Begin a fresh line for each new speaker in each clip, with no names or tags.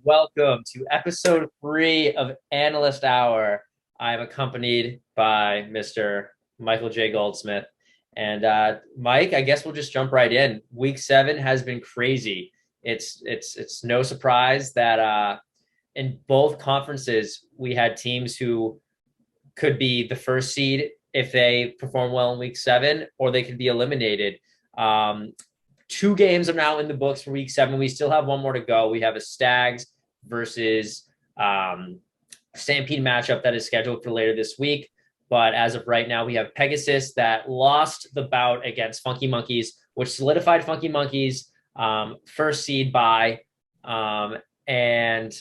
Welcome to episode 3 of Analyst Hour. I'm accompanied by Mr. Michael J. Goldsmith. And Mike, I guess we'll just jump right in. Week 7 has been crazy. It's no surprise that in both conferences we had teams who could be the first seed if they perform well in week 7, or they could be eliminated. Um, 2 games are now in the books for week 7. We still have one more to go. We have a Stags versus Stampede matchup that is scheduled for later this week. But as of right now, we have Pegasus that lost the bout against Funky Monkeys, which solidified Funky Monkeys first seed by. And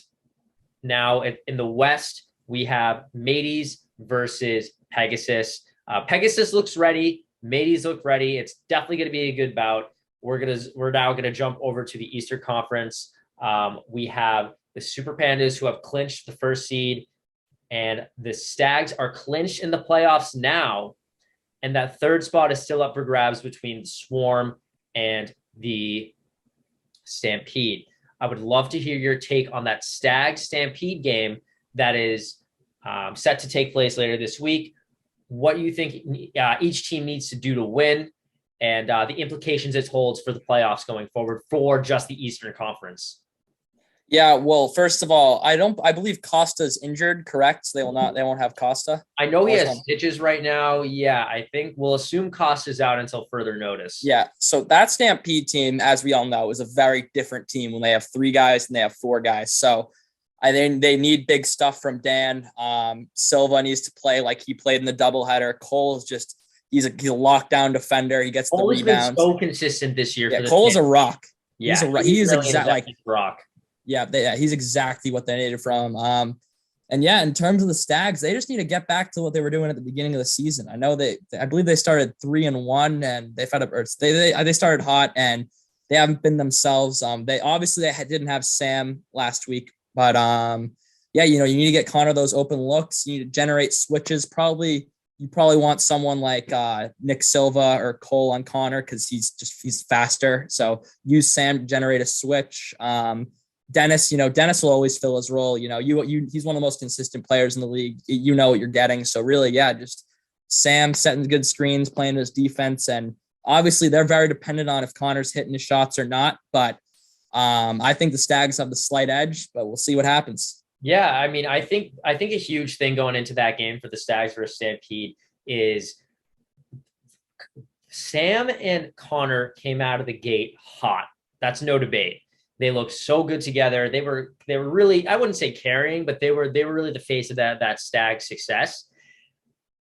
now in the West, we have Mateys versus Pegasus. Pegasus looks ready. Mateys look ready. It's definitely going to be a good bout. We're now gonna jump over to the Eastern Conference. We have the Super Pandas who have clinched the first seed, and the Stags are clinched in the playoffs now. And that third spot is still up for grabs between the Swarm and the Stampede. I would love to hear your take on that Stag Stampede game that is set to take place later this week. What you think each team needs to do to win, and the implications it holds for the playoffs going forward for just the Eastern Conference.
Yeah, well, first of all, I believe Costa's injured, correct? So they won't have Costa.
I know he has stitches right now. Yeah, I think we'll assume Costa's out until further notice.
Yeah, so that Stampede team, as we all know, is a very different team when they have 3 guys and they have 4 guys. So I think they need big stuff from Dan. Silva needs to play like he played in the doubleheader. Cole is just he's a lockdown defender. He gets the rebounds.
Been so consistent this year.
Yeah, Cole's a rock.
Yeah,
he's
really
exactly like
rock.
Yeah, he's exactly what they needed from. And yeah, in terms of the Stags, they just need to get back to what they were doing at the beginning of the season. I know I believe they started 3-1, and they they started hot, and they haven't been themselves. They didn't have Sam last week, but yeah, you need to get Connor those open looks. You need to generate switches. You probably want someone like Nick Silva or Cole on Connor because he's faster. So use Sam to generate a switch. Dennis will always fill his role. He's one of the most consistent players in the league. You know what you're getting. So really, yeah, just Sam setting good screens, playing his defense, and obviously they're very dependent on if Connor's hitting his shots or not. But I think the Stags have the slight edge, but we'll see what happens.
Yeah, I mean, I think a huge thing going into that game for the Stags versus Stampede is Sam and Connor came out of the gate hot. That's no debate. They looked so good together. They were really, I wouldn't say carrying, but they were really the face of that Stag success.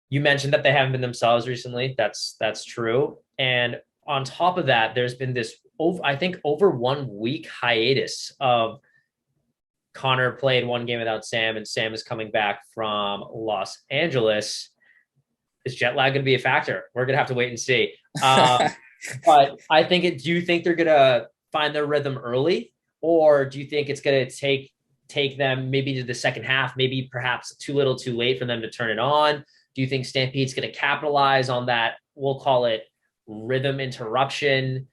You mentioned that they haven't been themselves recently. That's true. And on top of that, there's been this over 1 week hiatus of Connor played 1 game without Sam, and Sam is coming back from Los Angeles. Is jet lag going to be a factor? We're going to have to wait and see. But I think do you think they're going to find their rhythm early, or do you think it's going to take them maybe to the second half, maybe perhaps too little too late for them to turn it on? Do you think Stampede's going to capitalize on that? We'll call it rhythm interruption.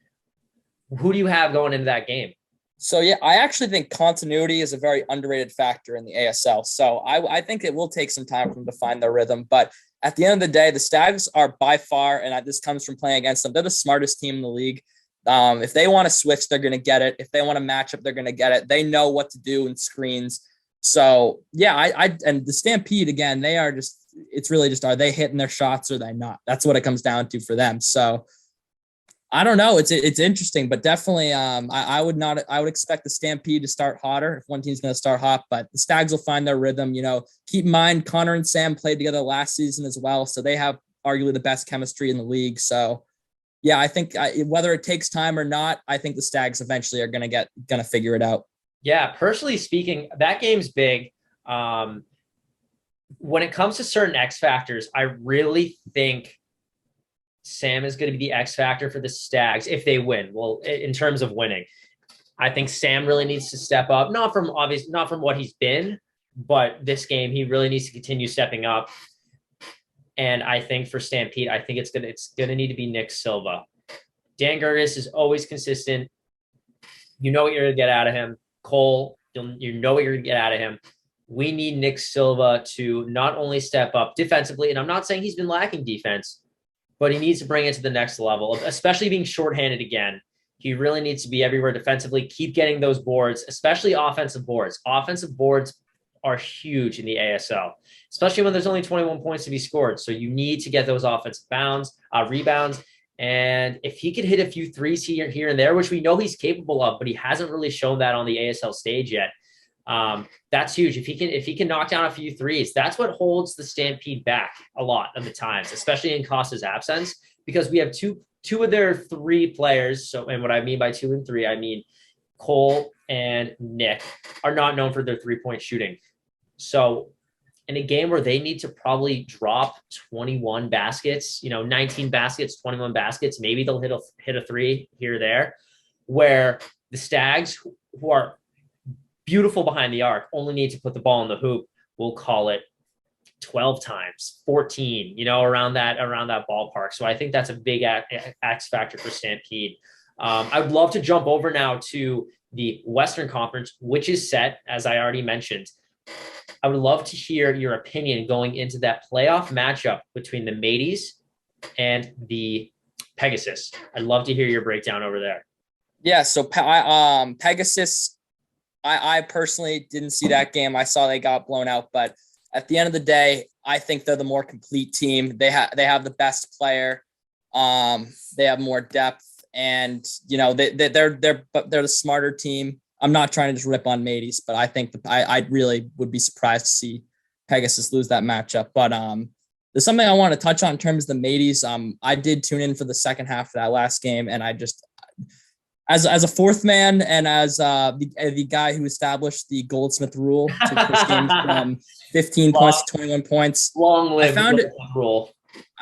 Who do you have going into that game?
So, yeah, I actually think continuity is a very underrated factor in the ASL. So I think it will take some time for them to find their rhythm. But at the end of the day, the Stags are by far, and this comes from playing against them, they're the smartest team in the league. If they want to switch, they're going to get it. If they want to match up, they're going to get it. They know what to do in screens. So, yeah, and the Stampede, again, it's really just, are they hitting their shots or are they not? That's what it comes down to for them. So, I don't know. It's interesting, but definitely I would expect the Stampede to start hotter if one team's going to start hot, but the Stags will find their rhythm. Keep in mind, Connor and Sam played together last season as well. So they have arguably the best chemistry in the league. So yeah, I think whether it takes time or not, I think the Stags eventually are going to figure it out.
Yeah. Personally speaking, that game's big. When it comes to certain X factors, I really think Sam is going to be the X factor for the Stags if they win. Well, in terms of winning, I think Sam really needs to step up, not from what he's been, but this game, he really needs to continue stepping up. And I think for Stampede, I think it's gonna need to be Nick Silva. Dan Gerges is always consistent. You know what you're gonna get out of him. Cole, You know what you're going to get out of him. We need Nick Silva to not only step up defensively, and I'm not saying he's been lacking defense, but he needs to bring it to the next level, especially being shorthanded again. He really needs to be everywhere defensively, keep getting those boards, especially offensive boards. Offensive boards are huge in the ASL, especially when there's only 21 points to be scored. So you need to get those offensive rebounds. And if he could hit a few threes here and there, which we know he's capable of, but he hasn't really shown that on the ASL stage yet, that's huge. If he can knock down a few threes, that's what holds the Stampede back a lot of the times, especially in Costa's absence, because we have two of their three players. So, and what I mean by 2 and 3, I mean Cole and Nick are not known for their 3-point shooting. So in a game where they need to probably drop 21 baskets, 19 baskets, 21 baskets, maybe they'll hit a 3 here or there, where the Stags, who are beautiful behind the arc, only need to put the ball in the hoop. We'll call it 12 times, 14, around that ballpark. So I think that's a big X factor for Stampede. I would love to jump over now to the Western Conference, which is set, as I already mentioned. I would love to hear your opinion going into that playoff matchup between the Mateys and the Pegasus. I'd love to hear your breakdown over there.
Yeah, so Pegasus, I personally didn't see that game. I saw they got blown out, but at the end of the day, I think they're the more complete team. They have the best player. They have more depth, and they're the smarter team. I'm not trying to just rip on Mateys, but I think I really would be surprised to see Pegasus lose that matchup. But there's something I want to touch on in terms of the Mateys. I did tune in for the second half of that last game, and I just, as a fourth man and as the guy who established the Goldsmith rule to push games from 15 points to 21 points,
long live the rule.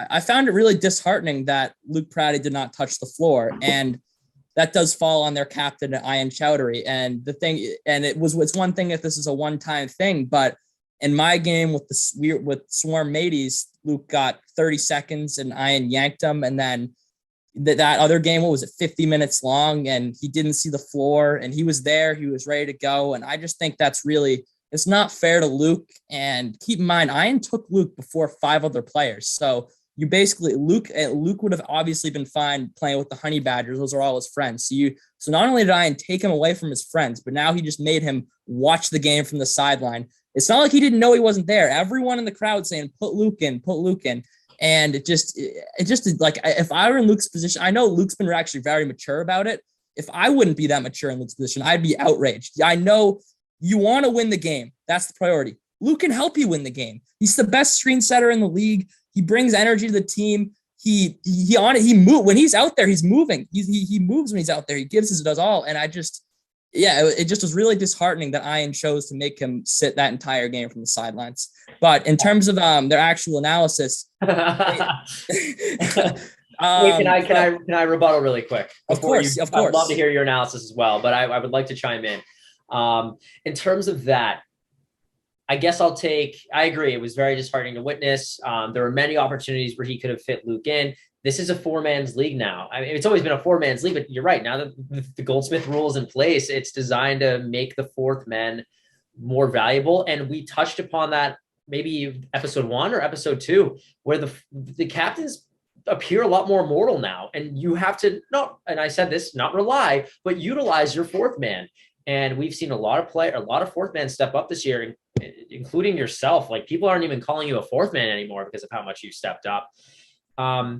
I found it really disheartening that Luke Pratty did not touch the floor, and that does fall on their captain, Ian Chowdhury. And it's one thing if this is a one-time thing, but in my game with Swarm Mateys, Luke got 30 seconds and Ian yanked him. And then that other game, what was it, 50 minutes long, and he didn't see the floor, and he was there, he was ready to go. And I just think it's not fair to Luke. And keep in mind, Ian took Luke before 5 other players. So you basically, Luke would have obviously been fine playing with the Honey Badgers. Those are all his friends. So not only did Ian take him away from his friends, but now he just made him watch the game from the sideline. It's not like he didn't know he wasn't there. Everyone in the crowd saying, put Luke in. And it just like, if I were in Luke's position, I know Luke's been actually very mature about it. If I wouldn't be that mature in Luke's position, I'd be outraged. I know you want to win the game. That's the priority. Luke can help you win the game. He's the best screen setter in the league. He brings energy to the team. He moves when he's out there. He's moving. He moves when he's out there. He gives his does all. And it just was really disheartening that Ian chose to make him sit that entire game from the sidelines. But in terms of their actual analysis,
Wait, can I rebuttal really quick?
Of course.
I'd love to hear your analysis as well, but I would like to chime in. In terms of that, I guess I agree. It was very disheartening to witness. There were many opportunities where he could have fit Luke in. This is a 4-man's league now. I mean, it's always been a 4-man's league, but you're right. Now that the Goldsmith rule is in place, it's designed to make the 4th man more valuable. And we touched upon that maybe episode 1 or episode 2, where the captains appear a lot more mortal now. And you have to and I said this, not rely, but utilize your 4th man. And we've seen a lot of 4th man step up this year, including yourself. Like, people aren't even calling you a 4th man anymore because of how much you stepped up. I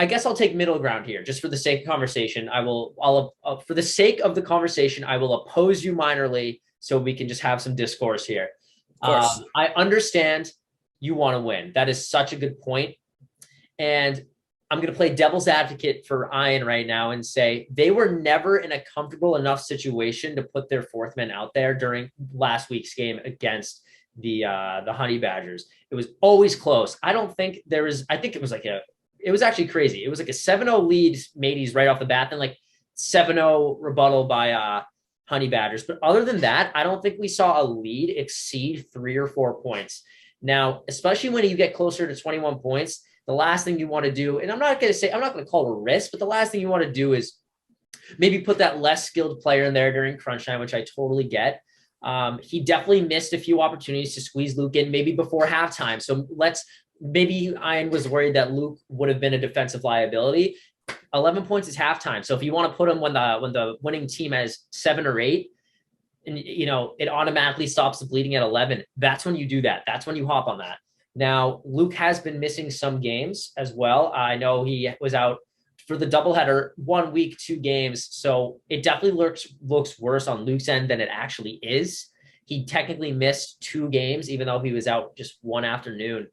guess I'll take middle ground here just for the sake of conversation. For the sake of the conversation, I will oppose you minorly so we can just have some discourse here. I understand you want to win. That is such a good point. And I'm going to play devil's advocate for Ian right now and say they were never in a comfortable enough situation to put their 4th man out there during last week's game against the Honey Badgers. It was always close. I think it was actually crazy. It was like a 7-0 lead Mateys right off the bat, then like 7-0 rebuttal by Honey Badgers. But other than that, I don't think we saw a lead exceed 3 or 4 points. Now, especially when you get closer to 21 points, the last thing you want to do, and I'm not going to call it a risk, but the last thing you want to do is maybe put that less skilled player in there during crunch time, which I totally get. He definitely missed a few opportunities to squeeze Luke in maybe before halftime. So maybe Ian was worried that Luke would have been a defensive liability. 11 points is halftime. So if you want to put him when the winning team has 7 or 8, and it automatically stops the bleeding at 11, that's when you do that. That's when you hop on that. Now, Luke has been missing some games as well. I know he was out for the doubleheader 1 week, 2 games. So it definitely looks worse on Luke's end than it actually is. He technically missed 2 games, even though he was out just one afternoon.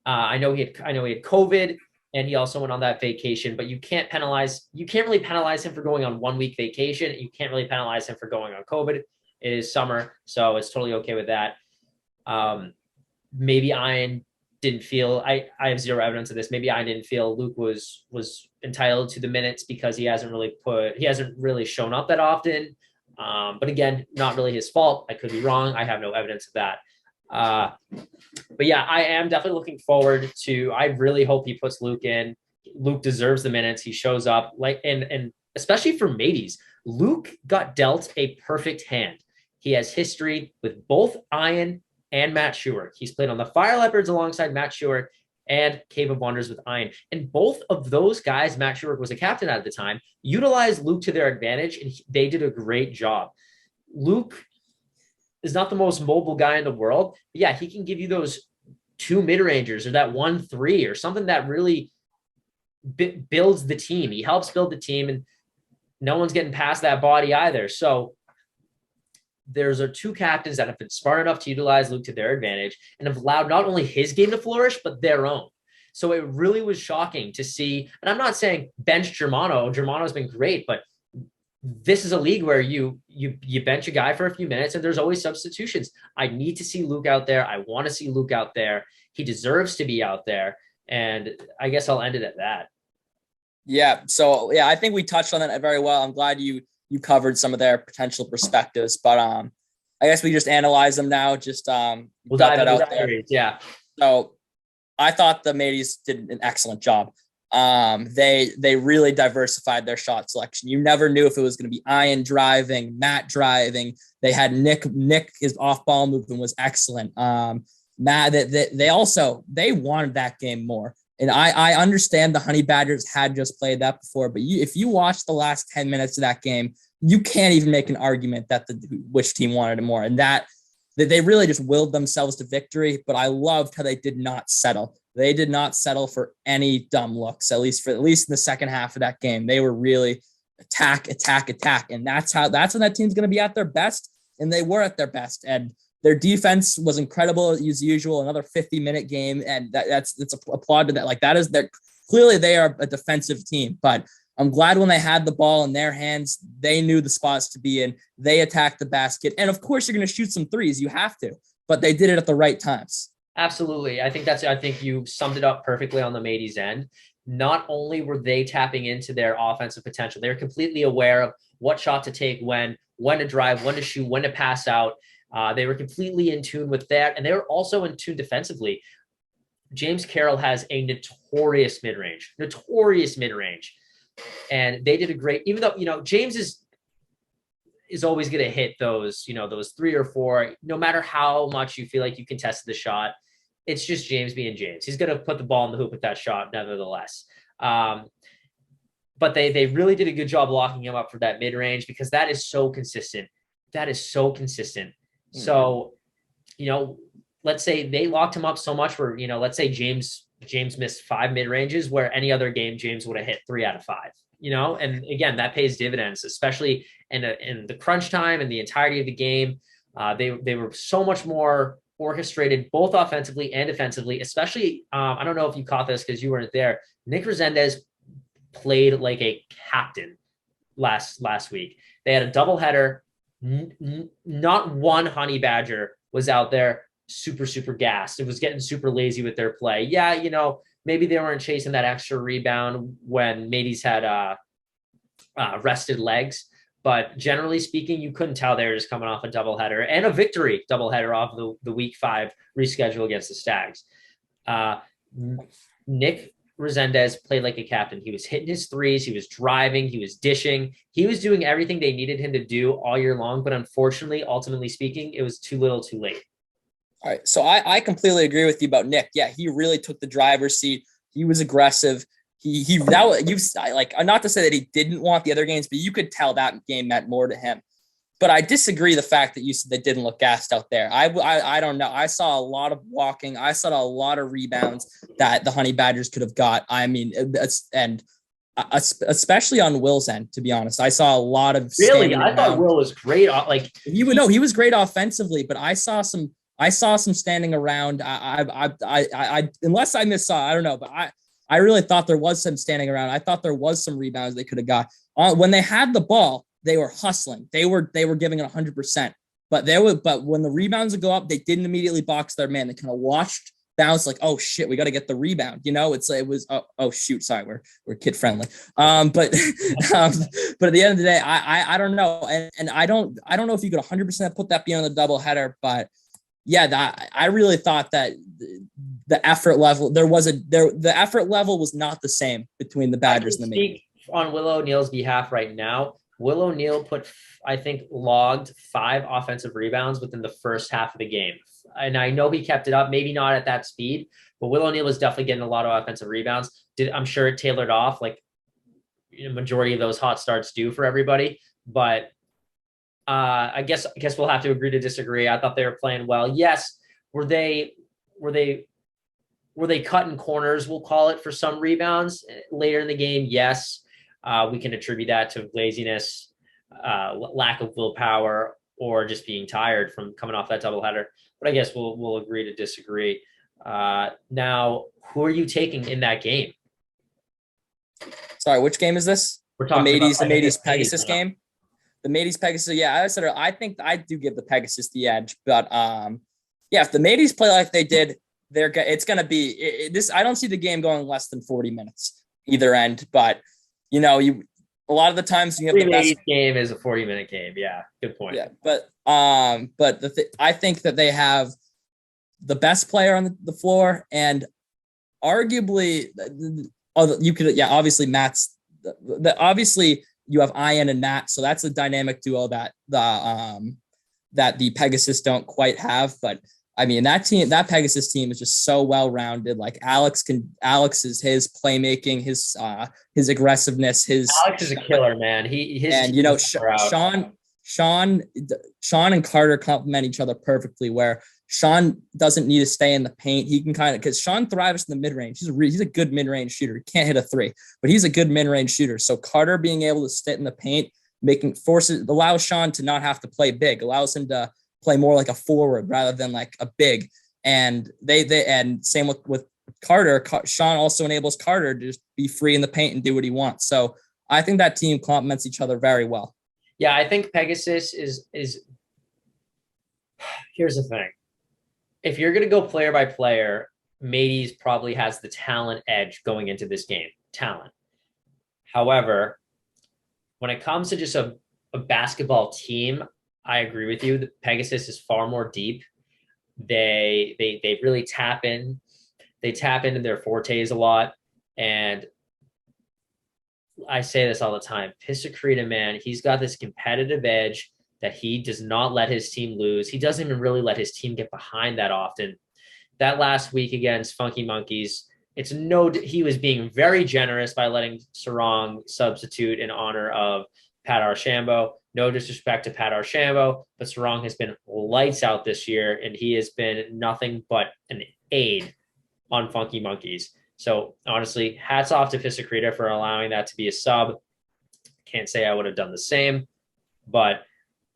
I know he had COVID, and he also went on that vacation, but you can't really penalize him for going on 1 week vacation. You can't really penalize him for going on COVID. It is summer, so it's totally okay with that. Maybe Ian didn't feel, I have zero evidence of this. Maybe I didn't feel Luke was entitled to the minutes because he hasn't really shown up that often. But again, not really his fault. I could be wrong. I have no evidence of that. But yeah, I am definitely looking forward to, I really hope he puts Luke in. Luke deserves the minutes. He shows up and especially for Mateys, Luke got dealt a perfect hand. He has history with both Ian and Matt Schuart. He's played on the Fire Leopards alongside Matt Schuart and Cave of Wonders with Ian. And both of those guys, Matt Schuart was a captain at the time, utilized Luke to their advantage, and they did a great job. Luke is not the most mobile guy in the world. But yeah, he can give you those 2 mid-rangers or that 1-3 or something that really builds the team. He helps build the team, and no one's getting past that body either. So there's 2 captains that have been smart enough to utilize Luke to their advantage and have allowed not only his game to flourish, but their own. So it really was shocking to see, and I'm not saying bench Germano. Germano's been great, but this is a league where you bench a guy for a few minutes and there's always substitutions. I need to see Luke out there. I want to see Luke out there. He deserves to be out there. And I guess I'll end it at that.
Yeah. So yeah, I think we touched on that very well. I'm glad you covered some of their potential perspectives, but I guess we just analyze them now. Just
we'll dive that out there. Yeah.
So I thought the Mateys did an excellent job. They really diversified their shot selection. You never knew if it was going to be Ian driving, Matt driving. They had Nick. His off ball movement was excellent. Matt. They wanted that game more. And I understand the Honey Badgers had just played that before, but if you watch the last 10 minutes of that game, you can't even make an argument that which team wanted it more. And that they really just willed themselves to victory. But I loved how they did not settle. They did not settle for any dumb looks, at least in the second half of that game. They were really attack. And that's when that team's going to be at their best. And they were at their best. And their defense was incredible as usual. Another 50-minute game, and that's applaud to that. Like that is clearly they are a defensive team. But I'm glad when they had the ball in their hands, they knew the spots to be in. They attacked the basket, and of course you're going to shoot some threes. You have to, but they did it at the right times.
Absolutely, I think you summed it up perfectly on the Mateys end. Not only were they tapping into their offensive potential, they were completely aware of what shot to take, when to drive, when to shoot, when to pass out. They were completely in tune with that, and they were also in tune defensively. James Carroll has a notorious mid-range, and they did a great. Even though James is always going to hit those 3 or 4, no matter how much you feel like you contested the shot. It's just James being James. He's going to put the ball in the hoop with that shot, nevertheless. But they really did a good job locking him up for that mid-range because that is so consistent. So, let's say they locked him up so much where, let's say James missed 5 mid-ranges where any other game James would have hit 3 out of 5, and again, that pays dividends, especially in the crunch time and the entirety of the game. They were so much more orchestrated, both offensively and defensively, especially, I don't know if you caught this because you weren't there. Nick Resendez played like a captain last week. They had a doubleheader. Not one Honey Badger was out there super gassed. It was getting super lazy with their play. Yeah, maybe they weren't chasing that extra rebound when Mateys had rested legs. But generally speaking, you couldn't tell they were just coming off a doubleheader and a victory doubleheader off the week 5 reschedule against the Stags. Nick Resendez played like a captain. He was hitting his threes. He was driving. He was dishing. He was doing everything they needed him to do all year long. But unfortunately, ultimately speaking, it was too little too late.
All right. So I completely agree with you about Nick. Yeah, he really took the driver's seat. He was aggressive. He that you like not to say that he didn't want the other games, but you could tell that game meant more to him. But I disagree the fact that you said they didn't look gassed out there. I don't know. I saw a lot of walking. I saw a lot of rebounds that the Honey Badgers could have got. I mean, and especially on Will's end, to be honest, I saw a lot of
Really,
standing
I thought
around.
Will was great. Like
He was great offensively, but I saw some standing around. I unless I missaw, I don't know, but I really thought there was some standing around. I thought there was some rebounds they could have got. When they had the ball, they were hustling. They were giving it 100%. But when the rebounds would go up, they didn't immediately box their man. They kind of watched, bounce, like, oh shit, we got to get the rebound. You know, it was oh shoot, sorry, we're kid friendly. But but at the end of the day, I don't know, and I don't know if you could 100% put that beyond the double header, but yeah, I really thought that the effort level the effort level was not the same between the Badgers and the Maple.
On Will O'Neal's behalf right now. Will O'Neal I think, logged 5 offensive rebounds within the first half of the game. And I know he kept it up, maybe not at that speed, but Will O'Neal was definitely getting a lot of offensive rebounds. I'm sure it tailored off like majority of those hot starts do for everybody. But I guess we'll have to agree to disagree. I thought they were playing well. Yes, were they cutting corners? We'll call it, for some rebounds later in the game. Yes, we can attribute that to laziness, lack of willpower, or just being tired from coming off that doubleheader. But I guess we'll agree to disagree. Now, who are you taking in that game?
Sorry, which game is this?
We're talking
the
about
Mateys Pegasus game. The Mateys Pegasus. Yeah, I think I do give the Pegasus the edge, but yeah, if the Mateys play like they did, it's going to be this. I don't see the game going less than 40 minutes either end, but you know, a lot of the times you have the best
game is a 40-minute game. Yeah, good point.
Yeah, but I think that they have the best player on the floor, and arguably you could, yeah, obviously Matt's obviously you have Ian and Matt, so that's a dynamic duo that the Pegasus don't quite have. But I mean, that Pegasus team is just so well rounded. Like Alex is his playmaking, his aggressiveness,
Alex is a killer, man.
And you know, Sean and Carter complement each other perfectly, where Sean doesn't need to stay in the paint. He can because Sean thrives in the mid-range. He's a good mid-range shooter. He can't hit a 3, but he's a good mid-range shooter. So Carter being able to sit in the paint, allows Sean to not have to play big, allows him to play more like a forward rather than like a big. And and same with Carter. Sean also enables Carter to just be free in the paint and do what he wants. So I think that team complements each other very well.
Yeah, I think Pegasus is. Here's the thing: if you're going to go player by player, Mateys probably has the talent edge going into this game. Talent. However, when it comes to just a basketball team, I agree with you. The Pegasus is far more deep. They really tap in. They tap into their fortes a lot, and I say this all the time. Pisacreta, man, he's got this competitive edge that he does not let his team lose. He doesn't even really let his team get behind that often. That last week against Funky Monkeys, he was being very generous by letting Sarong substitute in honor of Pat Archambault. No disrespect to Pat Archambault, but Sarong has been lights out this year, and he has been nothing but an aid on Funky Monkeys. So honestly, hats off to Pisacreta for allowing that to be a sub. Can't say I would have done the same, but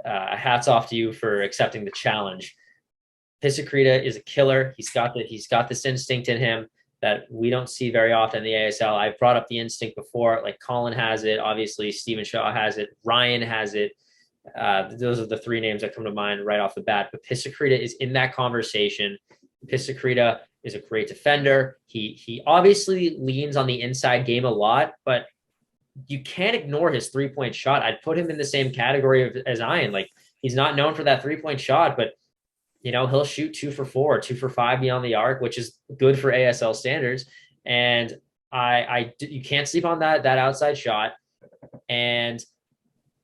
hats off to you for accepting the challenge. Pisacreta is a killer. He's got this instinct in him that we don't see very often in the ASL. I've brought up the instinct before. Like Colin has it, obviously Stephen Shaw has it, Ryan has it. Those are the 3 names that come to mind right off the bat. But Pisacreta is in that conversation. Pisacreta is a great defender. He obviously leans on the inside game a lot, but you can't ignore his 3-point shot. I'd put him in the same category as Ian. Like, he's not known for that 3-point shot, but you know, he'll shoot 2 for 4, 2 for 5 beyond the arc, which is good for ASL standards. And You can't sleep on that outside shot. And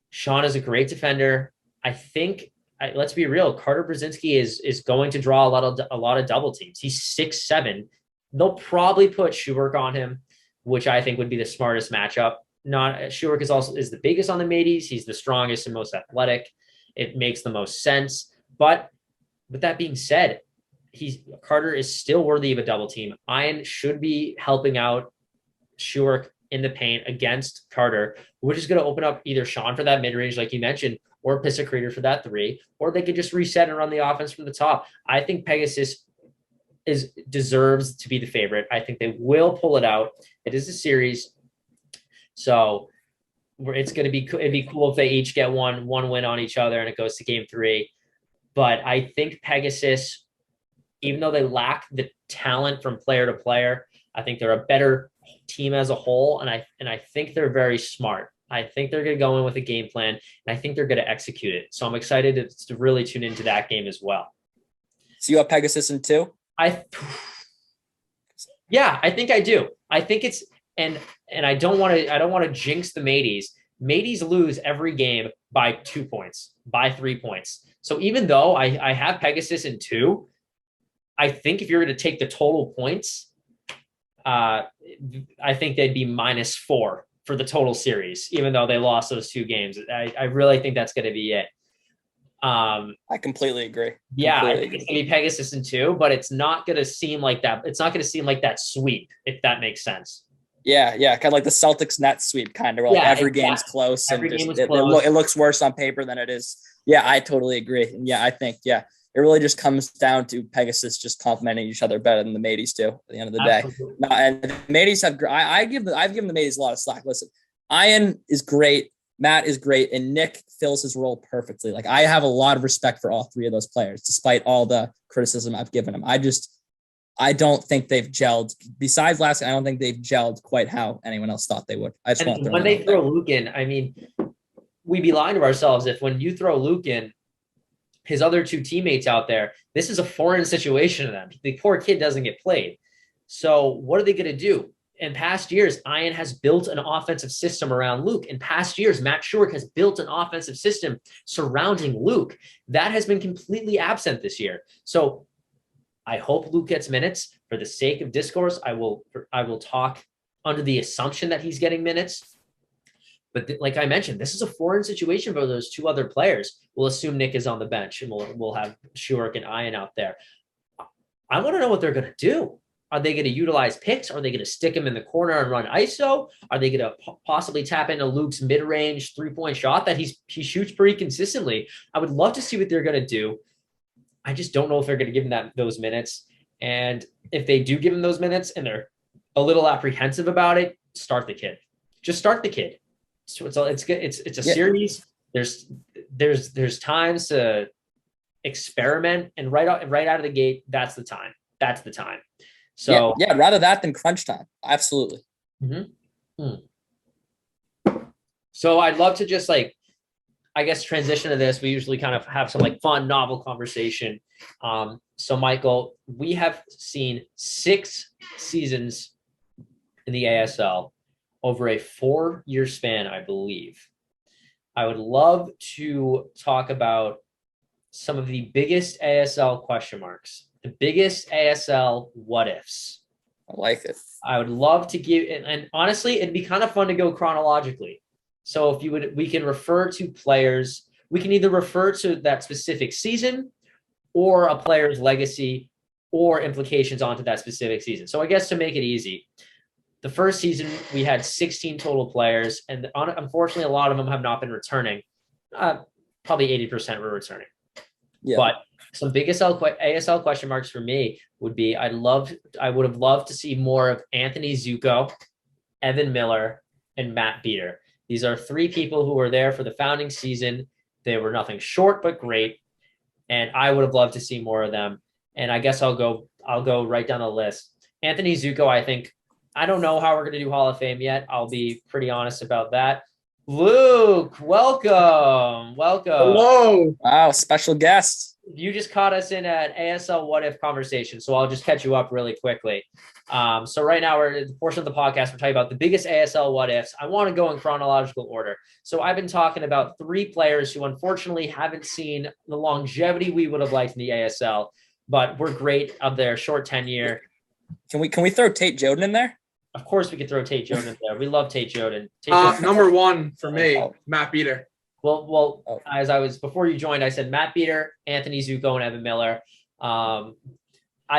Sean is a great defender. I think let's be real. Carter Brzezinski is going to draw a lot of double teams. He's 6'7". They'll probably put Schuberk on him, which I think would be the smartest matchup. Not Schuberk is the biggest on the Mateys. He's the strongest and most athletic. It makes the most sense. But with that being said, Carter is still worthy of a double team. Ian should be helping out Schuberk in the paint against Carter, which is going to open up either Sean for that mid range, like you mentioned, or Pissa Creator for that three, or they could just reset and run the offense from the top. I think Pegasus deserves to be the favorite. I think they will pull it out. It is a series, so it'd be cool if they each get one win on each other and it goes to game 3. But I think Pegasus, even though they lack the talent from player to player, I think they're a better team as a whole, and I think they're very smart. I think they're going to go in with a game plan, and I think they're going to execute it. So I'm excited to really tune into that game as well.
So you have Pegasus in 2?
Yeah, I think I do. I think it's and I don't want to jinx the Mateys. Mateys lose every game by 2 points, by 3 points. So even though I have Pegasus in 2, I think if you're going to take the total points, I think they'd be -4 for the total series, even though they lost those 2 games. I really think that's going to be it.
I completely agree.
Yeah, I think it's going to be Pegasus in 2, but it's not going to seem like that. It's not going to seem like that sweep, if that makes sense.
Yeah, kind of like the Celtics net sweep, kind of like every game's close, and it looks worse on paper than it is. Yeah, I totally agree. And yeah, I think it really just comes down to Pegasus just complimenting each other better than the Mateys do at the end of the day. No, and the Mateys have I've given the Mateys a lot of slack. Listen, Ian is great, Matt is great, and Nick fills his role perfectly. Like, I have a lot of respect for all 3 of those players, despite all the criticism I've given them. I don't think they've gelled. Besides last year, I don't think they've gelled quite how anyone else thought they would.
When they throw Luke in, I mean, we'd be lying to ourselves if when you throw Luke in, his other 2 teammates out there, this is a foreign situation to them. The poor kid doesn't get played. So what are they going to do? In past years, Ian has built an offensive system around Luke. In past years, Matt Schuberk has built an offensive system surrounding Luke. That has been completely absent this year. So I hope Luke gets minutes. For the sake of discourse, I will talk under the assumption that he's getting minutes. But like I mentioned, this is a foreign situation for those 2 other players. We'll assume Nick is on the bench, and we'll have Schuberk and Ian out there. I want to know what they're going to do. Are they going to utilize picks? Are they going to stick him in the corner and run ISO? Are they going to possibly tap into Luke's mid-range 3-point shot that he shoots pretty consistently? I would love to see what they're going to do. I just don't know if they're going to give him those minutes. And if they do give him those minutes and they're a little apprehensive about it, start the kid. Just start the kid. So it's a series. There's times to experiment, and right out of the gate, that's the time. So
I'd rather that than crunch time. Absolutely.
So I'd love to just transition to this. We usually kind of have some fun, novel conversation. So Michael, we have seen 6 seasons in the ASL over a 4-year span, I believe. I would love to talk about some of the biggest ASL question marks, the biggest ASL what ifs.
I like it.
I would love to give, and honestly, it'd be kind of fun to go chronologically. So we can refer to players. We can either refer to that specific season or a player's legacy or implications onto that specific season. So I guess to make it easy, the first season we had 16 total players, and unfortunately, a lot of them have not been returning. Probably 80% were returning. Yeah. But some big ASL question marks for me would be I would have loved to see more of Anthony Zuko, Evan Miller, and Matt Beater. These are 3 people who were there for the founding season. They were nothing short but great, and I would have loved to see more of them. And I guess I'll go right down the list. Anthony Zuko, I don't know how we're going to do Hall of Fame yet. I'll be pretty honest about that. Luke, welcome.
Hello.
Wow, special guest.
you just caught us in an ASL what if conversation, so I'll just catch you up really quickly. So right now we're in the portion of the podcast we're talking about the biggest ASL what ifs. I want to go in chronological order. So I've been talking about 3 players who unfortunately haven't seen the longevity we would have liked in the ASL, but were great of their short tenure.
Can we throw Tate Joden in there?
Of course, we could throw Tate Joden in there. We love Tate Joden.
Number 1 for me, Matt Beater.
Well, as I was before you joined, I said Matt Beater, Anthony Zuko, and Evan Miller. I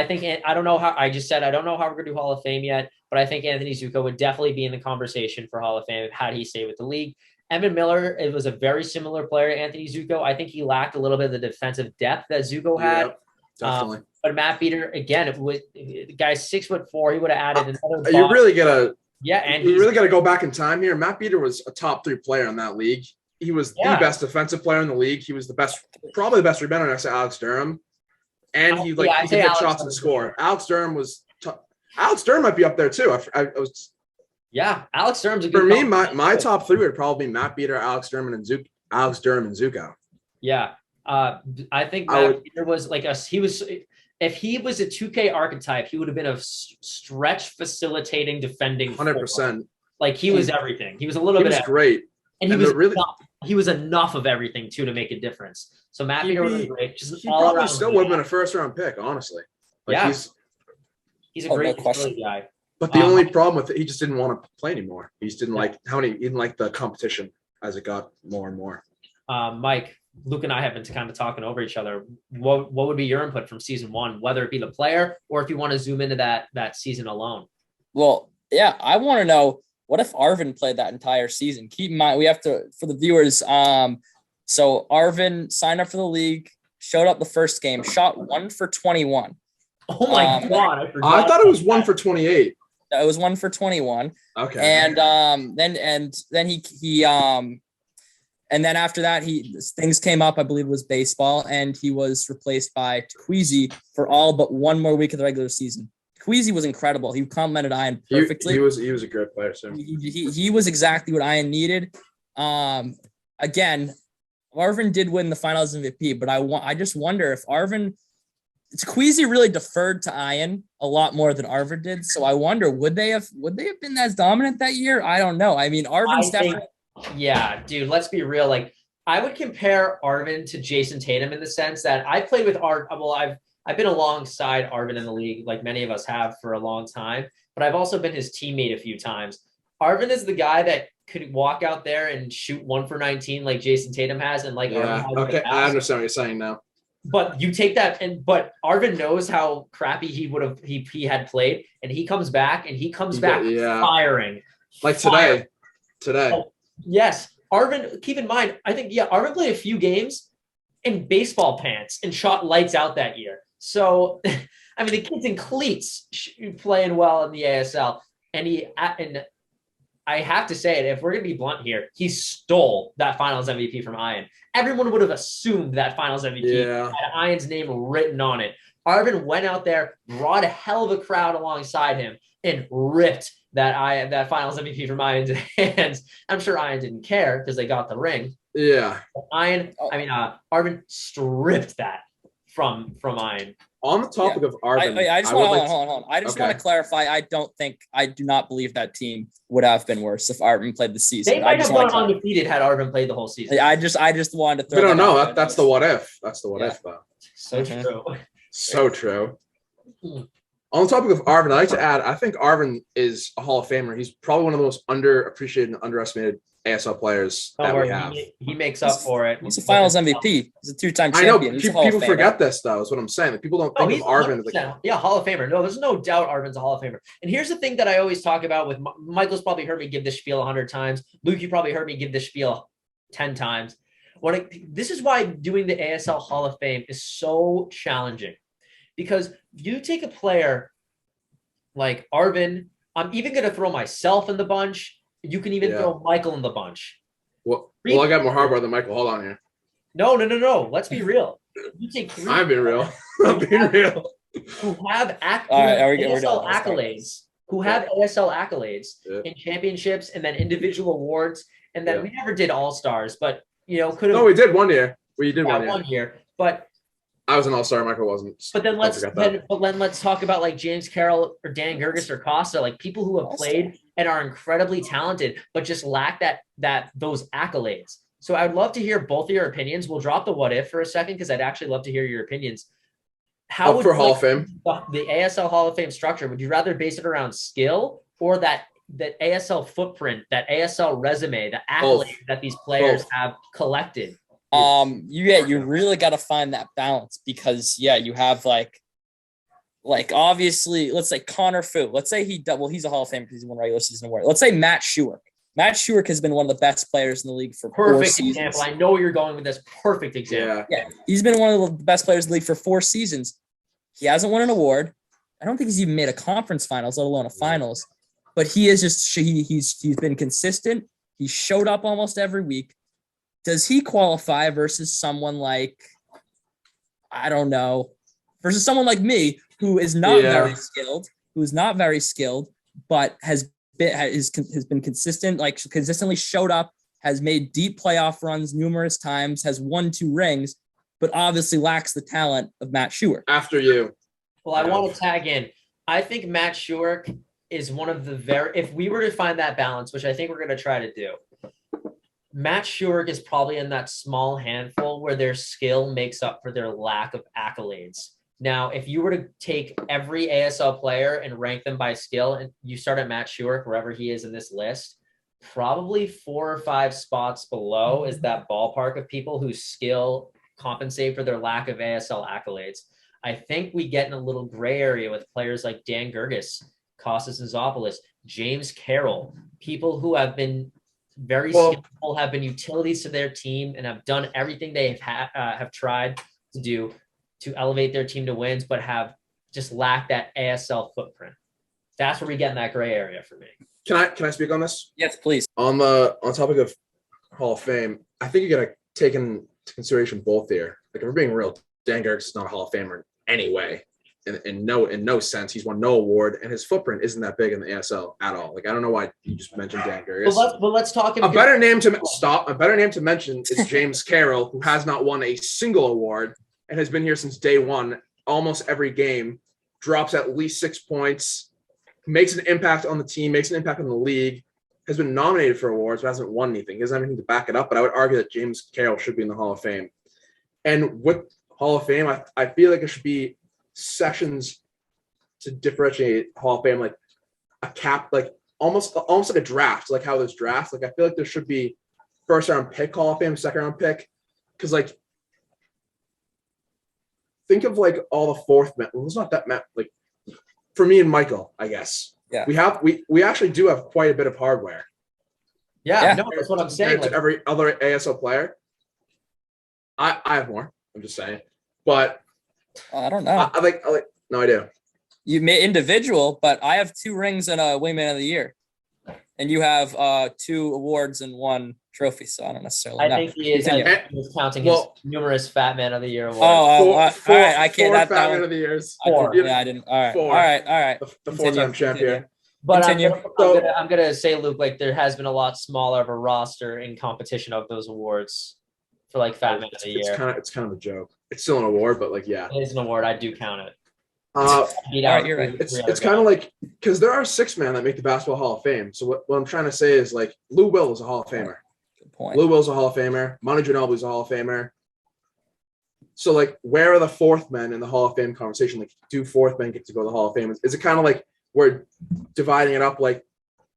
don't know how we're going to do Hall of Fame yet, but I think Anthony Zuko would definitely be in the conversation for Hall of Fame had he stayed with the league. Evan Miller, it was a very similar player to Anthony Zuko. I think he lacked a little bit of the defensive depth that Zuko had.
Definitely.
But Matt Beater, again, the guy's 6'4". He would have added another.
You really gotta,
and
you really gotta go back in time here. Matt Beater was a top 3 player in that league. He was the best defensive player in the league. He was probably the best rebounder next to Alex Durham. And he could hit shots and score. Alex Durham might be up there too.
Alex Durham's a good.
For me, my top 3 would probably be Matt Beater, Alex Durham, and Zuko.
Yeah. I think Matt Beater was if he was a 2K archetype, he would have been a stretch facilitating defending
100%.
Like he was everything. He was a little bit
great.
And he was enough of everything too to make a difference. So Matt Beater would have been great.
He probably still would have been a first-round pick, honestly.
He's a great guy.
But the only problem with it, he just didn't want to play anymore. He just didn't like he didn't like the competition as it got more and more.
Mike, Luke and I have been kind of talking over each other. What would be your input from season 1, whether it be the player or if you want to zoom into that season alone?
Well, yeah, I want to know, what if Arvin played that entire season? Keep in mind, we have to, for the viewers, so Arvin signed up for the league, showed up the first game, shot 1 for 21.
Oh my God.
I thought it was 1 for 28.
It was 1 for 21.
Okay.
And then he and then after that, things came up, I believe it was baseball, and he was replaced by Tequeezy for all but 1 more week of the regular season. Tequeezy was incredible. He complemented Ian perfectly.
He was a great player, so
he was exactly what Ian needed. Again, Arvin did win the Finals MVP, but I just wonder if Tequeezy really deferred to Ian a lot more than Arvin did. So I wonder, would they have been as dominant that year? I don't know. I mean, Arvin's definitely.
Yeah, dude, let's be real. Like, I would compare Arvin to Jason Tatum in the sense that I played with I've been alongside Arvin in the league, like many of us have for a long time, but I've also been his teammate a few times. Arvin is the guy that could walk out there and shoot 1 for 19 like Jason Tatum has, and like
Arvin has. Okay, I understand what you're saying now.
But you take that, but Arvin knows how crappy he had played, and he comes back firing.
Like today.
Oh, yes. Arvin, keep in mind, I think, Arvin played a few games in baseball pants and shot lights out that year. So, I mean, the kid's in cleats playing well in the ASL. And I have to say it, if we're going to be blunt here, he stole that Finals MVP from Ian. Everyone would have assumed that Finals MVP had Ian's name written on it. Arvin went out there, brought a hell of a crowd alongside him, and ripped that Finals MVP from Ian's hands. I'm sure Ian didn't care because they got the ring.
Yeah.
Arvin stripped that from Ian.
On the topic of Arvin,
hold on. I just want to clarify. I do not believe that team would have been worse if Arvin played the season.
They might have gone undefeated had Arvin played the whole season.
I just wanted to throw.
We don't know. That's the what if. That's the what if though.
So true.
So true. On the topic of Arvin, I'd like to add, I think Arvin is a Hall of Famer. He's probably one of the most underappreciated and underestimated ASL players we have.
He makes up for it.
He's a Finals MVP. He's a 2-time champion.
I know. People forget this, though, is what I'm saying. Like, people don't think of Arvin as
Hall of Famer. No, there's no doubt Arvin's a Hall of Famer. And here's the thing that I always talk about with Michael's probably heard me give this spiel 100 times. Luke, you probably heard me give this spiel 10 times. This is why doing the ASL Hall of Fame is so challenging. Because you take a player like Arvin, I'm even going to throw myself in the bunch. You can even throw Michael in the bunch.
Well, I got more hardware than Michael. Hold on here.
No. Let's be real. You take 3.
I'm being real. I'm being real.
Who have ASL accolades. Who have ASL accolades in championships and then individual awards. And then we never did All-Stars, but, could have.
No, we did one year. We did one year.
But
I was an all-star. Michael wasn't.
But then let's talk about like James Carroll or Dan Gerges or Costa, like people who have played and are incredibly talented, but just lack those accolades. So I'd love to hear both of your opinions. We'll drop the what if for a second because I'd actually love to hear your opinions. How would
for Hall of Fame,
the ASL Hall of Fame structure? Would you rather base it around skill or that ASL footprint, that ASL resume, the accolades that these players have collected?
You really got to find that balance because you have like obviously, let's say Connor Fu. Let's say he's a Hall of Famer because he won regular season award. Let's say Matt Schuerk. Matt Schuerk has been one of the best players in the league for 4 seasons.
Example. I know you're going with this. Perfect example.
Yeah, he's been one of the best players in the league for 4 seasons. He hasn't won an award. I don't think he's even made a conference finals, let alone a finals. But he is just he's been consistent. He showed up almost every week. Does he qualify versus someone like, I don't know, versus someone like me who is not very skilled, but has been consistent, like consistently showed up, has made deep playoff runs numerous times, has won 2 rings, but obviously lacks the talent of Matt Schuerk.
After you.
Well, I want to tag in. I think Matt Schuerk is one of the if we were to find that balance, which I think we're going to try to do, Matt Schuerk is probably in that small handful where their skill makes up for their lack of accolades. Now, if you were to take every ASL player and rank them by skill, and you start at Matt Schuerk, wherever he is in this list, probably 4 or 5 spots below is that ballpark of people whose skill compensate for their lack of ASL accolades. I think we get in a little gray area with players like Dan Gerges, Kostas Zopoulos, James Carroll, people who have been very skillful, have been utilities to their team, and have done everything they have tried to do to elevate their team to wins, but have just lacked that ASL footprint. That's where we get in that gray area for me.
Can I speak on this?
Yes, please.
On topic of Hall of Fame, I think you got to take into consideration both here. Like, if we're being real, Dan Gerges is not a Hall of Famer anyway. In no sense. He's won no award, and his footprint isn't that big in the ASL at all. Like, I don't know why you just mentioned Dan Gerges.
But let's talk.
A better name to mention is James Carroll, who has not won a single award and has been here since day one. Almost every game, drops at least 6 points, makes an impact on the team, makes an impact on the league. Has been nominated for awards, but hasn't won anything. He doesn't have anything to back it up. But I would argue that James Carroll should be in the Hall of Fame. And with Hall of Fame, I feel like it should be sections to differentiate Hall of Fame, like a cap, like almost like a draft, like how there's drafts. Like, I feel like there should be first round pick Hall of Fame, second round pick, because like think of like all the fourth men. Well, it's not that like for me and Michael, I guess. Yeah, we actually do have quite a bit of hardware.
Yeah. No, that's what I'm saying.
Like, every other ASL player, I have more. I'm just saying, but.
I don't know.
I like no idea.
You may individual, but I have 2 rings and a Wingman of the Year, and you have 2 awards and 1 trophy. So I don't necessarily know.
I think he is counting his numerous Fat Man of the Year awards.
All right. I can't.
4 Fat Man of the Years.
4. Yeah, I didn't. All right.
4.
All right.
The 4-time champion.
But I'm gonna say, Luke, like there has been a lot smaller of a roster in competition of those awards for like Fat Man of the Year.
It's kind of a joke. It's still an award, but like, yeah,
it is an award. I do count it.
You're right.
It's kind of like, because there are 6 men that make the Basketball Hall of Fame. So what I'm trying to say is, like, Lou Will is a Hall of Famer.
Good point.
Lou Will's a Hall of Famer. Manu Ginobili is a Hall of Famer. So like, where are the 4th men in the Hall of Fame conversation? Like, do 4th men get to go to the Hall of Fame? Is it kind of like we're dividing it up like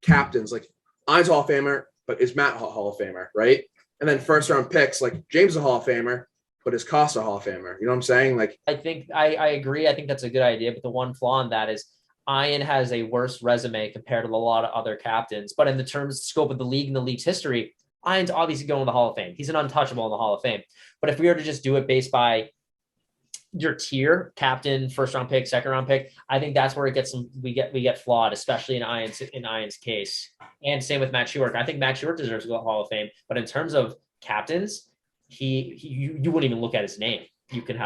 captains? Like, I'm a Hall of Famer, but is Matt Hall of Famer, right? And then first round picks, like James is a Hall of Famer, but is Costa a Hall of Famer? You know what I'm saying? Like,
I think I agree. I think that's a good idea. But the one flaw in that is Ian has a worse resume compared to a lot of other captains. But in the terms scope of the league and the league's history, Ian's obviously going to the Hall of Fame. He's an untouchable in the Hall of Fame. But if we were to just do it based by your tier, captain, first round pick, second round pick, I think that's where it gets we get flawed, especially in Ian's case. And same with Matt Schuerk. I think Matt Schuerk deserves to go to the Hall of Fame. But in terms of captains, you wouldn't even look at his name. You can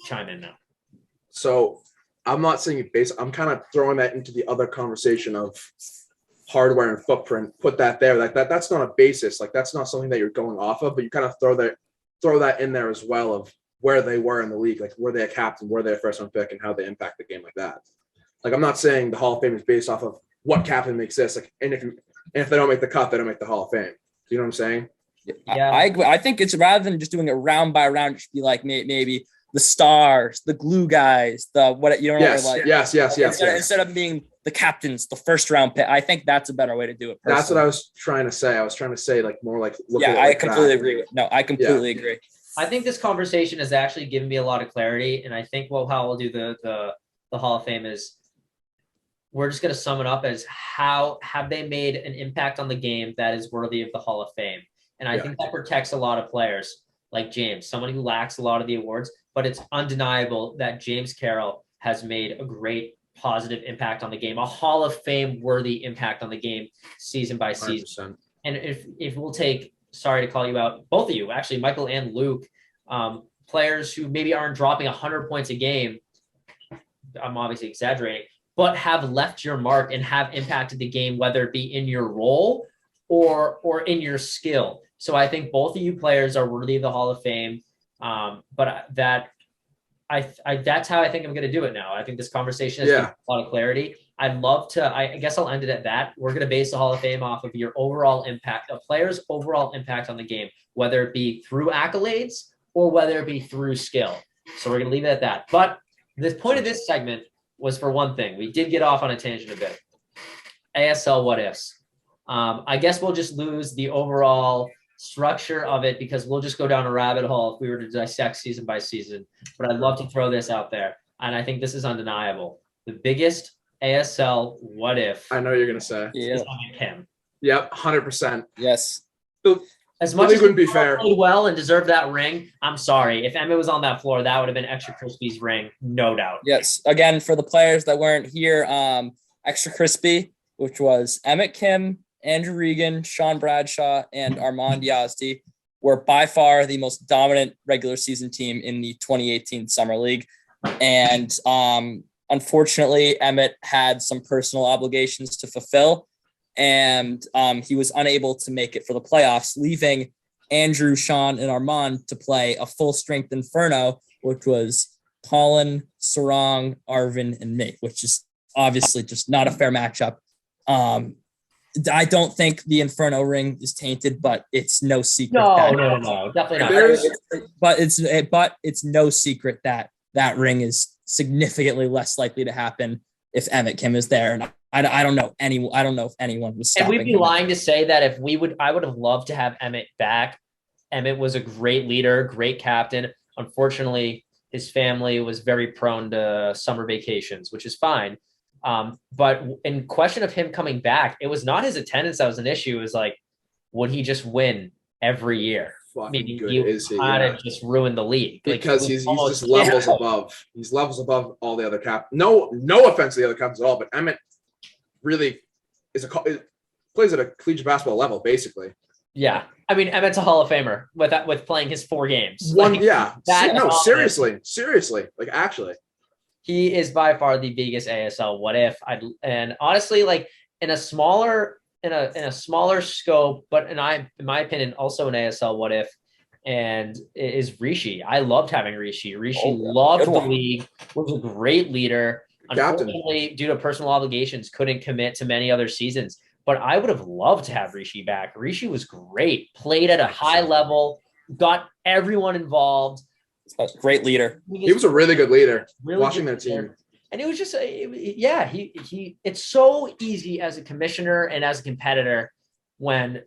chime in now.
So I'm not saying it based. I'm kind of throwing that into the other conversation of hardware and footprint. Put that there. Like that's not a basis. Like, that's not something that you're going off of. But you kind of throw that in there as well of where they were in the league, like were they a captain, were they a first round pick, and how they impact the game like that. Like I'm not saying the Hall of Fame is based off of what captain makes this, like, and if they don't make the cut, they don't make the Hall of Fame. Do you know what I'm saying?
Yeah, I agree. I think it's rather than just doing it round by round, just be like maybe the stars, the glue guys, the what you know.
Yes.
Instead of being the captains, the first round pick, I think that's a better way to do it. Personally.
That's what I was trying to say. I was trying to say like more like look at it
I
like
completely
that.
agree. I completely agree.
I think this conversation has actually given me a lot of clarity, and I think how we'll do the Hall of Fame is we're just going to sum it up as how have they made an impact on the game that is worthy of the Hall of Fame. And I think that protects a lot of players like James, someone who lacks a lot of the awards, but it's undeniable that James Carroll has made a great positive impact on the game, a Hall of Fame worthy impact on the game season by season. 100%. And if we'll take, sorry to call you out, both of you, actually, Michael and Luke, players who maybe aren't dropping 100 points a game, I'm obviously exaggerating, but have left your mark and have impacted the game, whether it be in your role or in your skill. So I think both of you players are worthy of the Hall of Fame. But that's how I think I'm going to do it now. I think this conversation has given a lot of clarity. I'd love to, I guess I'll end it at that. We're going to base the Hall of Fame off of your overall impact, a player's overall impact on the game, whether it be through accolades or whether it be through skill. So we're going to leave it at that. But the point of this segment was for one thing. We did get off on a tangent a bit. ASL what ifs. I guess we'll just lose the overall structure of it because we'll just go down a rabbit hole if we were to dissect season by season. But I'd love to throw this out there. And I think this is undeniable. The biggest ASL what if.
I know you're going to say.
Is Emmett Kim.
Yep, 100%.
Yes.
As much as
wouldn't be fair.
Played well and deserved that ring, I'm sorry. If Emmett was on that floor, that would have been Extra Crispy's ring, no doubt.
Yes. Again, for the players that weren't here, Extra Crispy, which was Emmett Kim, Andrew Regan, Sean Bradshaw, and Armand Yazdi, were by far the most dominant regular season team in the 2018 Summer League. And unfortunately, Emmett had some personal obligations to fulfill, and he was unable to make it for the playoffs, leaving Andrew, Sean, and Armand to play a full-strength Inferno, which was Colin, Sarong, Arvin, and me, which is obviously just not a fair matchup. I don't think the Inferno ring is tainted, but it's no secret.
No, definitely not.
But it's no secret that ring is significantly less likely to happen if Emmett Kim is there, and I don't know if anyone was stopping.
And we'd be lying to say that I would have loved to have Emmett back. Emmett was a great leader, great captain. Unfortunately, his family was very prone to summer vacations, which is fine. But in question of him coming back, it was not his attendance that was an issue. It was like, would he just win every year? Maybe he just ruined the league
because he's just levels above. He's levels above all the other No offense to the other captains at all, but Emmett really plays at a collegiate basketball level, basically.
Yeah, I mean Emmett's a Hall of Famer with playing his 4 games.
Seriously, like actually.
He is by far the biggest ASL what if. And honestly, like in a smaller scope, but in my opinion, also an ASL what if, and is Rishi. I loved having Rishi. Rishi loved the league, was a great leader. Unfortunately, due to personal obligations, couldn't commit to many other seasons. But I would have loved to have Rishi back. Rishi was great, played at a high level, got everyone involved.
Great leader.
He was a really good leader. Watching their team,
and it was just it's so easy as a commissioner and as a competitor when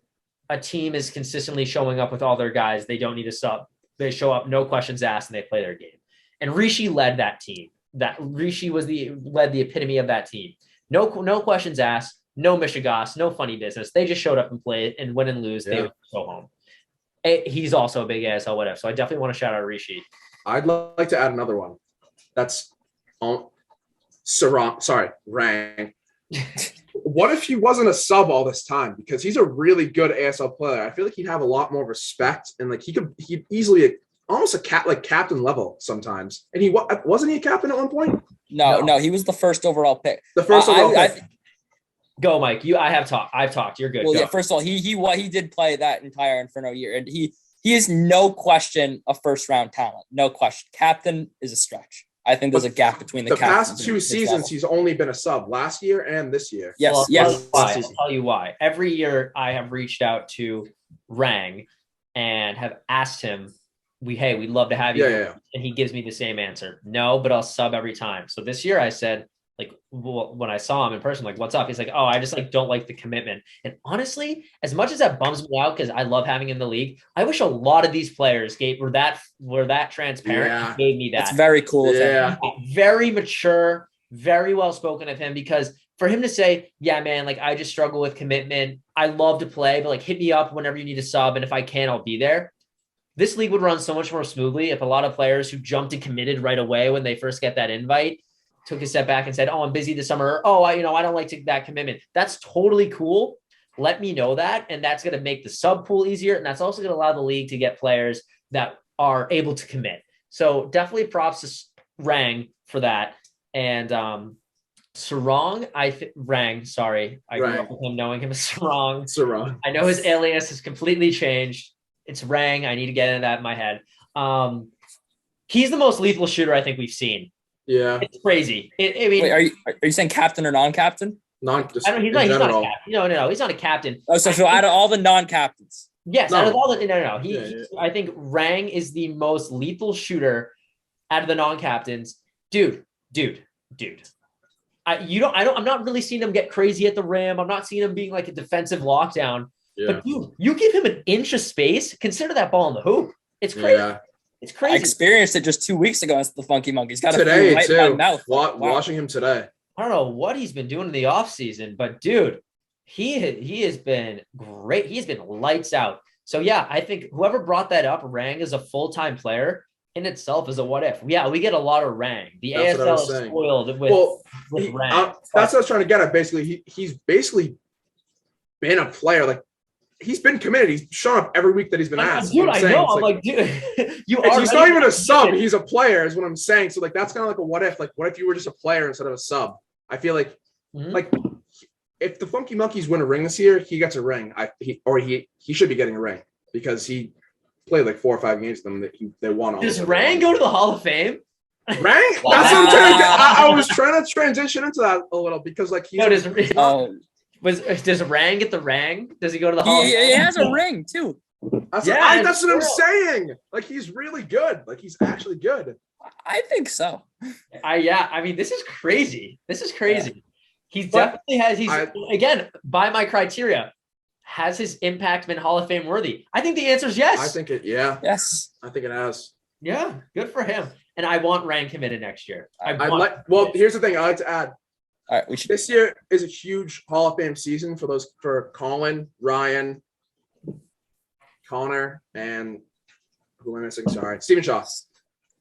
a team is consistently showing up with all their guys. They don't need to stop. They show up, no questions asked, and they play their game. And Rishi led that team. That Rishi led the epitome of that team. No questions asked, no mishigas, no funny business. They just showed up and played, and win and lose, they would go home. He's also a big ASL whatever, so I definitely want to shout out Rishi.
I'd like to add another one. That's Rang. What if he wasn't a sub all this time? Because he's a really good ASL player. I feel like he'd have a lot more respect, and like he'd easily almost a captain level sometimes. And he wasn't he a captain at one point?
No, he was the first overall pick.
The first overall pick.
Go, Mike. I've talked. You're good.
Well,
Go.
yeah. First of all, he did play that entire Inferno year, and He is no question a first-round talent. No question. Captain is a stretch. I think there's a gap between the
past 2 seasons. He's only been a sub last year and this year.
Yes,
well,
yes.
I'll tell you why. Every year I have reached out to Rang and have asked him, we'd love to have you.
Yeah.
And he gives me the same answer. No, but I'll sub every time. So this year I said, like, when I saw him in person, like, what's up? He's like, oh, I just like don't like the commitment. And honestly, as much as that bums me out because I love having him in the league, I wish a lot of these players were that transparent and gave me that.
That's very cool.
Yeah.
Very mature, very well spoken of him, because for him to say, yeah, man, like I just struggle with commitment. I love to play, but like hit me up whenever you need a sub. And if I can, I'll be there. This league would run so much more smoothly if a lot of players who jumped and committed right away when they first get that invite took a step back and said, oh, I'm busy this summer. Or, oh, I don't like that commitment. That's totally cool. Let me know that. And that's going to make the sub pool easier. And that's also going to allow the league to get players that are able to commit. So definitely props to Rang for that. And Sarong, Rang, sorry. I grew up with him knowing him as Sarong. I know his alias has completely changed. It's Rang. I need to get into that in my head. He's the most lethal shooter I think we've seen.
Yeah,
it's crazy. I mean,
wait, are you saying captain or non-captain?
He's not a
captain. No, he's not a captain.
Oh, so out of all the non-captains,
yes, out of all the no. I think Rang is the most lethal shooter out of the non-captains. Dude. I'm not really seeing him get crazy at the rim. I'm not seeing him being like a defensive lockdown. Yeah. But dude, you give him an inch of space, consider that ball in the hoop. It's crazy. Yeah. It's crazy.
I experienced it just 2 weeks ago against the Funky Monkeys. Got
today
right
too.
In my mouth.
Watching him today.
I don't know what he's been doing in the offseason, but dude, he has been great. He's been lights out. So yeah, I think whoever brought that up, Rang is a full-time player in itself is a what if. Yeah, we get a lot of Rang. The ASL is spoiled with Rang.
That's what I was trying to get at. Basically, he's basically been a player. Like, he's been committed. He's shown up every week that he's been asked.
Dude, I know. I'm like, dude,
he's not even a sub. He's a player, is what I'm saying. So, like, that's kind of like a what if. Like, what if you were just a player instead of a sub? I feel like, like, if the Funky Monkeys win a ring this year, he gets a ring. He should be getting a ring because he played like 4 or 5 games with them that they won all.
Does Rang go to the Hall of Fame?
Rang? That's what I'm trying to get. I was trying to transition into that a little because, like, he's.
Does Rang get the Rang? Does he go to the Hall?
He has a ring too.
That's what I'm saying. Like, he's really good. Like, he's actually good.
I think so.
I mean, this is crazy. Yeah. He definitely has. Again, by my criteria, has his impact been Hall of Fame worthy? I think the answer is yes.
I think it. Yeah.
Yes.
I think it has.
Yeah. Good for him. And I want Rang committed next year.
Here's the thing. I like to add.
All right,
This year is a huge Hall of Fame season for Colin, Ryan, Connor, and who am I missing? Sorry, Stephen Shaw.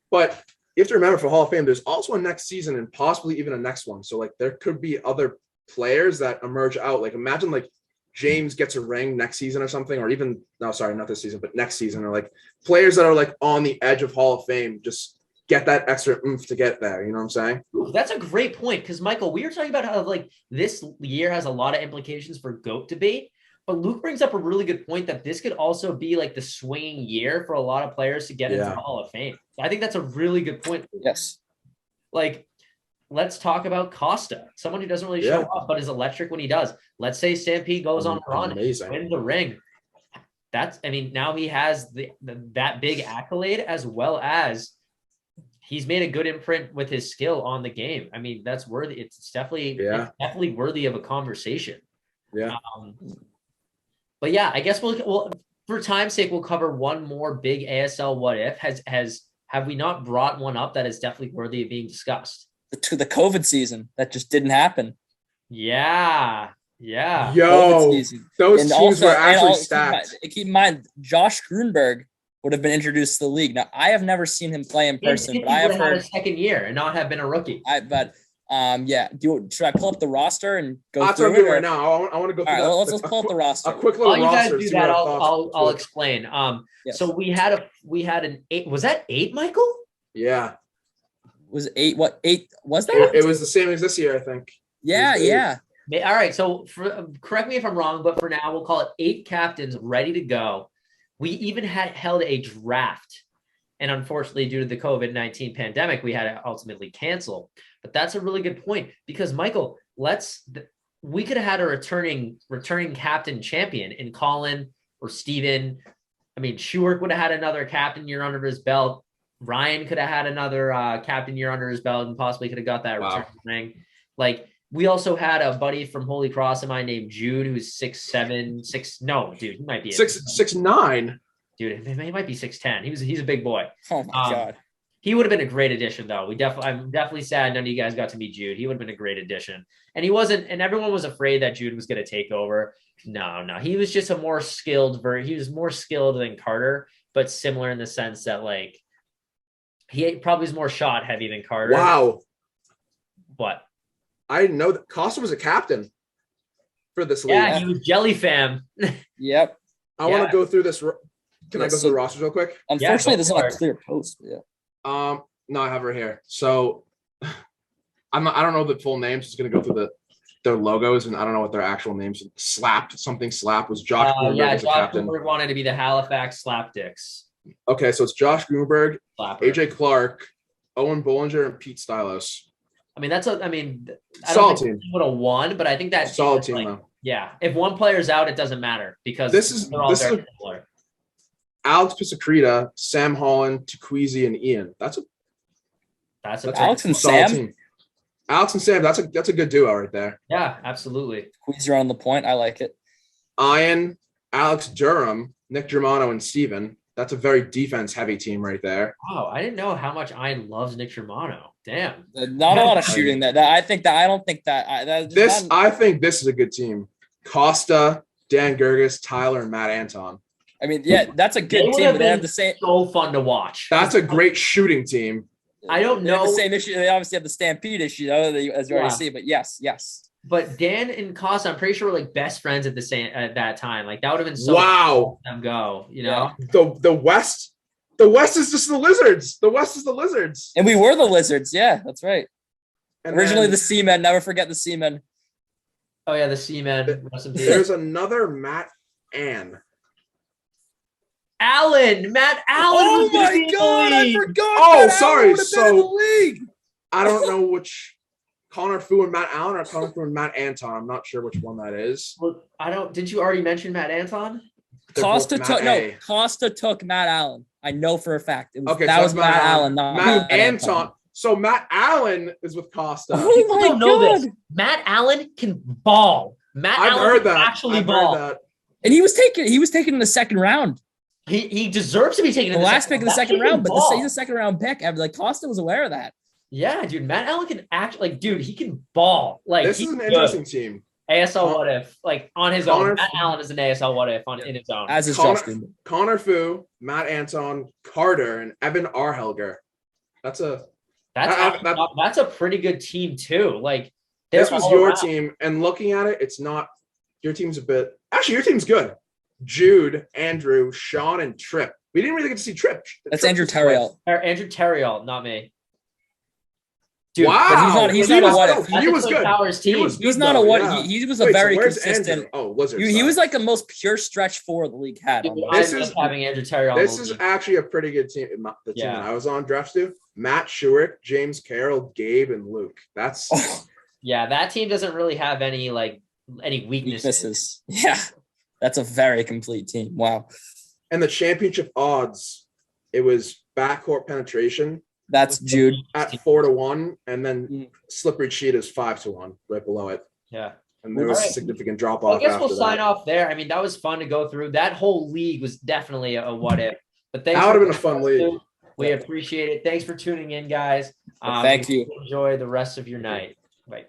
But you have to remember, for Hall of Fame, there's also a next season and possibly even a next one. So, like, there could be other players that emerge out. Like, imagine like James gets a ring next season or something, or even not this season, but next season, or like players that are like on the edge of Hall of Fame just get that extra oomph to get there. You know what I'm saying?
That's a great point. Because Michael, we were talking about how like this year has a lot of implications for GOAT debate, but Luke brings up a really good point that this could also be like the swinging year for a lot of players to get into the Hall of Fame. I think that's a really good point.
Yes.
Like, let's talk about Costa, someone who doesn't really show up, but is electric when he does. Let's say Stampede goes on a run, wins the ring. Now he has that big accolade, as well as he's made a good imprint with his skill on the game. I mean, that's worthy. It's definitely worthy of a conversation.
Yeah.
But yeah, I guess we'll for time's sake, we'll cover one more big ASL what if. Have we not brought one up that is definitely worthy of being discussed?
The COVID season that just didn't happen.
Yeah.
Yo, those teams were actually stacked.
Keep in mind, Josh Grunberg would have been introduced to the league. Now, I have never seen him play in person, but I have heard
his second year and not have been a rookie.
Should I pull up the roster and go
That's
through
what I'm doing right now. I want to go through.
All right, let's pull up the roster.
A quick little roster.
You guys do that. I'll explain.
Yes.
So we had an 8. Was that 8, Michael?
Yeah.
Was 8? What 8 was that?
It was the same as this year, I think.
Yeah.
All right. So correct me if I'm wrong, but for now we'll call it 8 captains ready to go. We even held a draft. And unfortunately, due to the COVID-19 pandemic, we had to ultimately cancel. But that's a really good point because, Michael, we could have had a returning captain champion in Colin or Steven. I mean, Schuart would have had another captain year under his belt. Ryan could have had another captain year under his belt and possibly could have got that return ring. Like, we also had a buddy from Holy Cross of mine named Jude, who's 6'7", no, dude, he might be
6'9".
Dude, he might be 6'10". He's a big boy.
Oh my God.
He would have been a great addition, though. I'm definitely sad none of you guys got to meet Jude. He would have been a great addition. And he wasn't, and everyone was afraid that Jude was going to take over. No. He was just a more skilled he was more skilled than Carter, but similar in the sense that, like, he probably was more shot heavy than Carter.
Wow.
What?
I didn't know that Costa was a captain for this league.
Yeah, he was Jelly Fam.
Yep.
I want to go through this. Can I go through the rosters real quick?
Unfortunately, there's not a clear post. Yeah.
No, I have her here. So I don't know the full names. Just gonna go through their logos, and I don't know what their actual names. Slap was Josh Greenberg.
Yeah, Josh Greenberg wanted to be the Halifax Slapdicks.
Okay, so it's Josh Greenberg,
Slapper.
AJ Clark, Owen Bollinger, and Pete Stylos.
I mean, I don't
solid
think
team.
he would have won, but I think that
solid team though.
Yeah, if one player's out, it doesn't matter because
this is
similar.
Alex Pisacreta, Sam Holland, Tukwezi, and Ian. That's
Alex and
solid
Sam.
Team. Alex and Sam. That's a good duo right there.
Yeah, absolutely.
Tukwezi on the point. I like it.
Ian, Alex Durham, Nick Germano, and Steven. That's a very defense-heavy team right there.
Oh, I didn't know how much Ian loves Nick Germano. Damn.
Not a lot of shooting. I think
this is a good team. Costa, Dan Gerges, Tyler, and Matt Anton.
I mean, yeah, that's a good team. But they have the same.
So fun to watch.
That's a great shooting team.
I don't know.
They have the same issue. They obviously have the Stampede issue, though, as you already see. But yes.
But Dan and Costa, I'm pretty sure were like best friends at that time. Like that would have been so
wow.
Them go, you know.
The West is just the Lizards. The West is the Lizards.
And we were the Lizards. Yeah, that's right.
And
originally the Seamen. Never forget the Seamen.
Oh yeah, the Seamen.
There's another Matt Matt Allen.
Oh my God, I forgot.
Oh, sorry. So I don't know which Connor Fu and Matt Allen or Connor Fu and Matt Anton. I'm not sure which one that is.
Well, did you already mention Matt Anton?
Costa took Matt Allen. I know for a fact. That was
Matt
Allen, not
Matt Anton. So Matt Allen is with Costa.
Oh my God.
Know this. Matt Allen can ball. I've
heard that.
Actually ball.
And he was taken in the second round.
He deserves to be taken in
the last pick of the second round, but he's a second round pick. Like Costa was aware of that.
Yeah, dude. Matt Allen can he can ball. Like
this is an interesting team.
ASL what if, like on his own. Matt Allen is an ASL what if in his own.
As is Justin.
Connor Fu, Matt Anton, Carter, and Evan Arhelger. That's a pretty good team too. Like this was your team, and looking at it, it's not your team's a bit. Actually, your team's good. Jude, Andrew, Sean, and Tripp. We didn't really get to see Tripp.
That's Andrew Terriel.
Andrew Terriel, not me. Dude,
wow,
he's not a what if.
He was good.
He's not a what if. He was a very consistent.
Andrew? Oh, Lizards.
He was like the most pure stretch forward the league had.
This is having Andrew Terriel.
This is actually a pretty good team. The team that I was on draft to: Matt Schuart, James Carroll, Gabe, and Luke. That's
that team doesn't really have any weaknesses.
Yeah. That's a very complete team. Wow.
And the championship odds, it was backcourt penetration.
That's Jude
at 4-1, and then slippery sheet is 5-1 right below it.
Yeah.
And there was a significant drop off.
I guess we'll sign off there. I mean, that was fun to go through. That whole league was definitely a what if. But thanks.
That would have been a fun league.
We appreciate it. Thanks for tuning in, guys.
Thank you.
Enjoy the rest of your night. Bye.